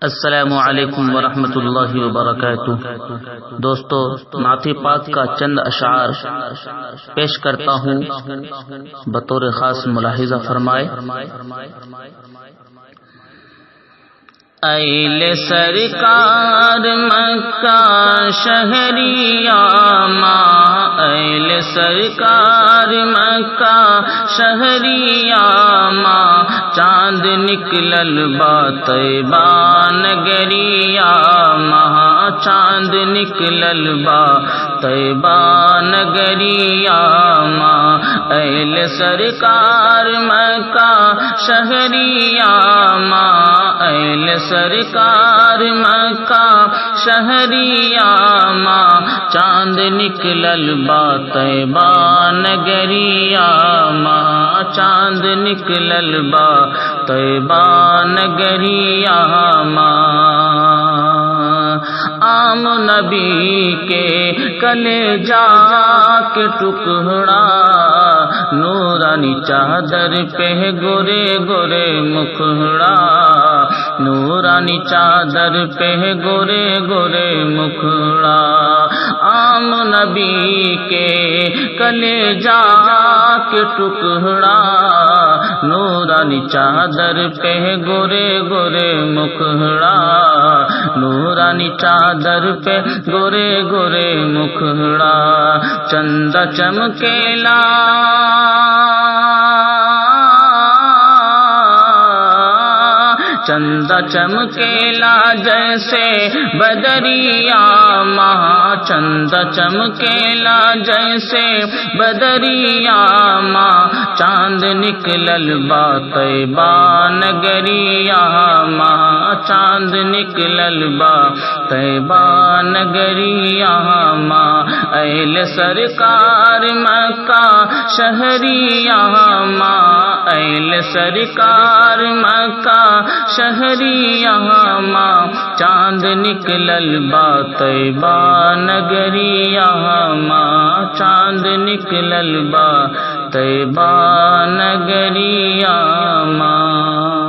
السلام علیکم ورحمۃ اللہ وبرکاتہ۔ دوستو، نعت پاک کا چند اشعار پیش کرتا ہوں، بطور خاص ملاحظہ فرمائے۔ ایل سرکار مکہ شہریاں، ایل سرکار مکہ شہریاں، چاند نکلل با طیبہ نگریا ماں، چاند نکلل با طیبہ نگریا ماں، ایل سرکار مکہ شہریاں ماں، ایل سرکار مکہ شہریاں ماں، چاند نکلل با طیبہ نگریا ماں، چاند نکلل با طیبہ نگریا ماں، عام نبی کے کلیجا کے ٹکڑا، نورانی چادر پہ گورے گورے مکھڑا، نورانی چادر پہ گورے گورے مکھڑا، عام نبی کے کلیجا کے ٹکڑا، نورانی چادر پہ گورے گورے مکھڑا، نورانی چادر پہ گورے گورے مکھڑا، چند چمکیلا چند چمکیلا جیسے بدریا ماں، چند چمکیلا جیسے بدریا ماں، چاند نکلل با طیبہ نگریا ماں، چاند نکلل با طیبہ نگریا ماں، ایل سرکار مکہ شہریاں ماں، ایل سرکار مکہ شہریاں ماں، چاند نکلل با طیبہ نگریا ماں، چاند نکلل با طیبہ نگریا ماں۔